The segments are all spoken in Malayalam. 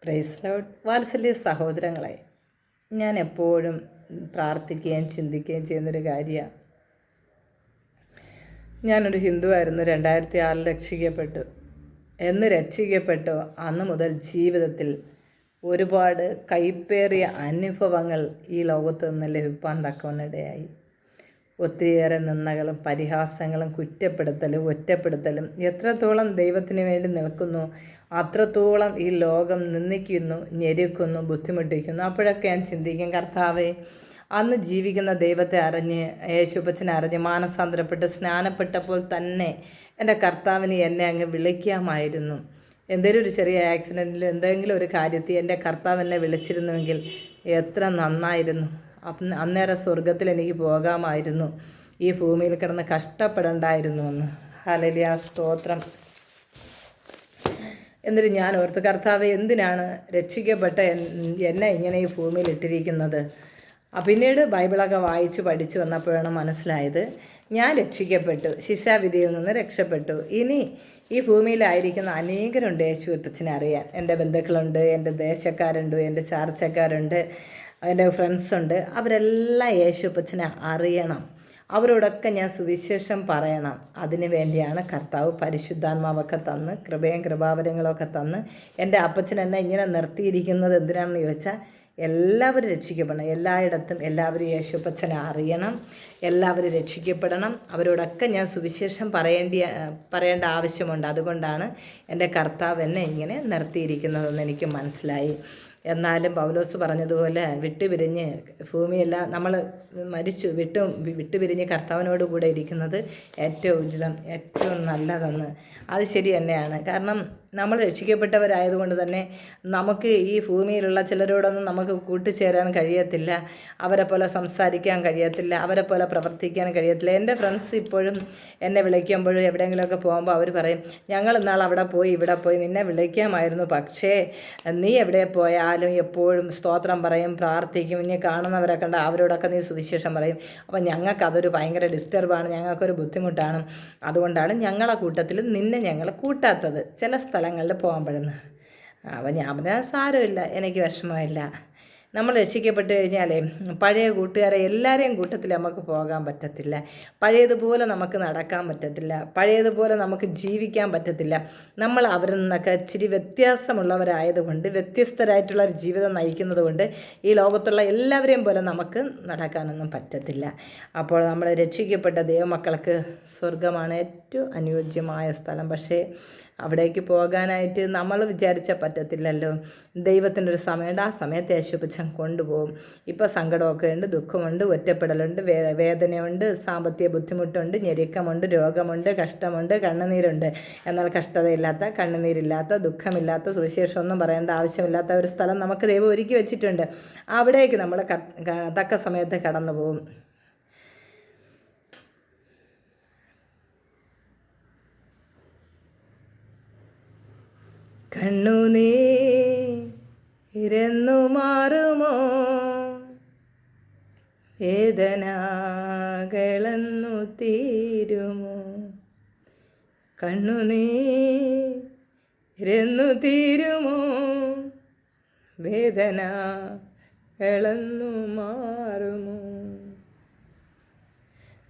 Praise Lord. വാത്സല്യ സഹോദരങ്ങളെ, ഞാൻ എപ്പോഴും പ്രാർത്ഥിക്കുകയും ചിന്തിക്കുകയും ചെയ്യുന്നൊരു കാര്യമാണ്. ഞാനൊരു ഹിന്ദുവായിരുന്നു. 2006 രക്ഷിക്കപ്പെട്ടു. എന്ന് രക്ഷിക്കപ്പെട്ടോ അന്ന് മുതൽ ജീവിതത്തിൽ ഒരുപാട് കൈപ്പേറിയ അനുഭവങ്ങൾ ഈ ലോകത്ത് നിന്ന് ലഭിക്കാൻ തക്കവണ്ണിടയായി. ഒത്തിരിയേറെ നിന്ദകളും പരിഹാസങ്ങളും കുറ്റപ്പെടുത്തലും ഒറ്റപ്പെടുത്തലും. എത്രത്തോളം ദൈവത്തിന് വേണ്ടി നിൽക്കുന്നു അത്രത്തോളം ഈ ലോകം നിന്ദിക്കുന്നു, ഞെരുക്കുന്നു, ബുദ്ധിമുട്ടിക്കുന്നു. അപ്പോഴൊക്കെ ഞാൻ ചിന്തിക്കും, കർത്താവേ, അന്ന് ജീവിക്കുന്ന ദൈവത്തെ അറിഞ്ഞ് യേശുപ്പച്ചനെ അറിഞ്ഞ് മാനസാന്തരപ്പെട്ട് സ്നാനപ്പെട്ടപ്പോൾ തന്നെ എൻ്റെ കർത്താവിന് എന്നെ അങ്ങ് വിളിക്കാമായിരുന്നു. എന്തെങ്കിലും ഒരു ചെറിയ ആക്സിഡൻറ്റിൽ എന്തെങ്കിലും ഒരു കാര്യത്തിൽ എൻ്റെ കർത്താവ് എന്നെ വിളിച്ചിരുന്നുവെങ്കിൽ എത്ര നന്നായിരുന്നു. അന്നേരം സ്വർഗത്തിൽ എനിക്ക് പോകാമായിരുന്നു. ഈ ഭൂമിയിൽ കിടന്ന് കഷ്ടപ്പെടണ്ടായിരുന്നു എന്ന്. ഹല്ലേലൂയ, സ്തോത്രം. എന്നിട്ട് ഞാൻ ഓർത്ത്, കർത്താവ് എന്തിനാണ് രക്ഷിക്കപ്പെട്ട എന്നെ ഇങ്ങനെ ഈ ഭൂമിയിൽ ഇട്ടിരിക്കുന്നത്? പിന്നീട് ബൈബിളൊക്കെ വായിച്ച് പഠിച്ചു വന്നപ്പോഴാണ് മനസ്സിലായത്, ഞാൻ രക്ഷിക്കപ്പെട്ടു, ശിക്ഷാവിധിയിൽ നിന്ന് രക്ഷപ്പെട്ടു. ഇനി ഈ ഭൂമിയിലായിരിക്കുന്ന അനേകരുണ്ട് യേശുപ്പച്ചനെ അറിയാൻ. എൻ്റെ ബന്ധുക്കളുണ്ട്, എൻ്റെ ദേശക്കാരുണ്ട്, എൻ്റെ ചാർച്ചക്കാരുണ്ട്, എൻ്റെ ഫ്രണ്ട്സുണ്ട്. അവരെല്ലാം യേശുപ്പച്ചനെ അറിയണം. അവരോടൊക്കെ ഞാൻ സുവിശേഷം പറയണം. അതിനു വേണ്ടിയാണ് കർത്താവ് പരിശുദ്ധാത്മാവൊക്കെ തന്ന് കൃപയും കൃപാവരങ്ങളൊക്കെ തന്ന് എൻ്റെ അപ്പച്ചൻ എന്നെ ഇങ്ങനെ നിർത്തിയിരിക്കുന്നത് എന്തിനാണെന്ന് ചോദിച്ചാൽ, എല്ലാവരും രക്ഷിക്കപ്പെടണം. എല്ലായിടത്തും എല്ലാവരും യേശുപ്പച്ചനെ അറിയണം, എല്ലാവരും രക്ഷിക്കപ്പെടണം. അവരോടൊക്കെ ഞാൻ സുവിശേഷം പറയേണ്ട ആവശ്യമുണ്ട്. അതുകൊണ്ടാണ് എൻ്റെ കർത്താവ് എന്നെ ഇങ്ങനെ നിർത്തിയിരിക്കുന്നതെന്ന് എനിക്ക് മനസ്സിലായി. എന്നാലും പൗലോസ് പറഞ്ഞതുപോലെ വിട്ടുപിരിഞ്ഞ് ഭൂമിയെല്ലാം നമ്മൾ മരിച്ചു വിട്ടുപിരിഞ്ഞ് കർത്താവിനോട് കൂടെ ഇരിക്കുന്നത് ഏറ്റവും ഉചിതം, ഏറ്റവും നല്ലതെന്ന്. അത് ശരി തന്നെയാണ്. കാരണം നമ്മൾ രക്ഷിക്കപ്പെട്ടവരായതുകൊണ്ട് തന്നെ നമുക്ക് ഈ ഭൂമിയിലുള്ള ചിലരോടൊന്നും നമുക്ക് കൂട്ടുചേരാൻ കഴിയത്തില്ല. അവരെ പോലെ സംസാരിക്കാൻ കഴിയത്തില്ല, അവരെ പോലെ പ്രവർത്തിക്കാൻ കഴിയത്തില്ല. എൻ്റെ ഫ്രണ്ട്സ് ഇപ്പോഴും എന്നെ വിളിക്കുമ്പോഴും എവിടെയെങ്കിലുമൊക്കെ പോകുമ്പോൾ അവർ പറയും, ഞങ്ങൾ ഇന്നാൾ അവിടെ പോയി ഇവിടെ പോയി, നിന്നെ വിളിക്കാമായിരുന്നു, പക്ഷേ നീ എവിടെ പോയാലും എപ്പോഴും സ്തോത്രം പറയും, പ്രാർത്ഥിക്കും. ഇനി കാണുന്നവരെ കണ്ട അവരോടൊക്കെ നീ സുവിശേഷം പറയും. അപ്പം ഞങ്ങൾക്കതൊരു ഭയങ്കര ഡിസ്റ്റർബാണ്, ഞങ്ങൾക്കൊരു ബുദ്ധിമുട്ടാണ്. അതുകൊണ്ടാണ് ഞങ്ങളെ കൂട്ടത്തിൽ നിന്നെ ഞങ്ങൾ കൂട്ടാത്തത് ചില സ്ഥലങ്ങളിൽ പോകുമ്പോഴെന്ന്. അപ്പം ഞാൻ പറഞ്ഞാൽ സാരമില്ല, എനിക്ക് വിഷമമില്ല. നമ്മൾ രക്ഷിക്കപ്പെട്ട് കഴിഞ്ഞാലേ പഴയ കൂട്ടുകാരെ എല്ലാവരെയും കൂട്ടത്തിൽ നമുക്ക് പോകാൻ പറ്റത്തില്ല, പഴയതുപോലെ നമുക്ക് നടക്കാൻ പറ്റത്തില്ല, പഴയതുപോലെ നമുക്ക് ജീവിക്കാൻ പറ്റത്തില്ല. നമ്മൾ അവരിൽ നിന്നൊക്കെ ഇച്ചിരി വ്യത്യാസമുള്ളവരായതുകൊണ്ട്, വ്യത്യസ്തരായിട്ടുള്ള ഒരു ജീവിതം നയിക്കുന്നത് കൊണ്ട് ഈ ലോകത്തുള്ള എല്ലാവരെയും പോലെ നമുക്ക് നടക്കാനൊന്നും പറ്റത്തില്ല. അപ്പോൾ നമ്മൾ രക്ഷിക്കപ്പെട്ട ദൈവമക്കൾക്ക് സ്വർഗമാണ് ഏറ്റവും അനുയോജ്യമായ സ്ഥലം. പക്ഷേ അവിടേക്ക് പോകാനായിട്ട് നമ്മൾ വിചാരിച്ചാൽ പറ്റത്തില്ലല്ലോ. ദൈവത്തിൻ്റെ ഒരു സമയമുണ്ട്, ആ സമയത്ത് യേശുപ്പച്ചൻ കൊണ്ടുപോകും. ഇപ്പോൾ സങ്കടമൊക്കെ ഉണ്ട്, ദുഃഖമുണ്ട്, ഒറ്റപ്പെടലുണ്ട്, വേദനയുണ്ട്, സാമ്പത്തിക ബുദ്ധിമുട്ടുണ്ട്, ഞെരുക്കമുണ്ട്, രോഗമുണ്ട്, കഷ്ടമുണ്ട്, കണ്ണുനീരുണ്ട്. എന്നാൽ കഷ്ടതയില്ലാത്ത, കണ്ണുനീരില്ലാത്ത, ദുഃഖമില്ലാത്ത, സുവിശേഷമൊന്നും പറയേണ്ട ആവശ്യമില്ലാത്ത ഒരു സ്ഥലം നമുക്ക് ദൈവം ഒരുക്കി വെച്ചിട്ടുണ്ട്. അവിടേക്ക് നമ്മൾ തക്ക സമയത്ത് കടന്നു പോകും. കണ്ണുനീരെന്നു മാറുമോ, വേദനകളെന്നു തീരുമോ? കണ്ണുനീരെന്നു തീരുമോ, വേദനകളെന്നു മാറുമോ?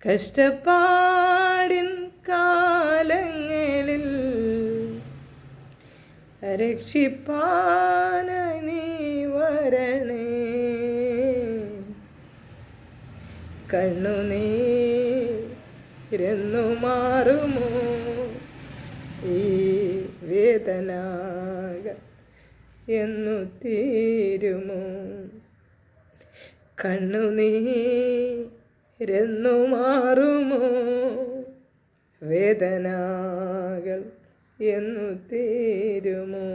കഷ്ടപ്പാടിൻ കാലങ്ങളിൽ രക്ഷിപ്പാനായി നീ വരണേ. കണ്ണുനീരെന്നു മാറുമോ, ഈ വേദനകൾ എന്നു തീരുമോ? കണ്ണുനീരെന്നു മാറുമോ, വേദനകൾ എന്നു തീരുമോ?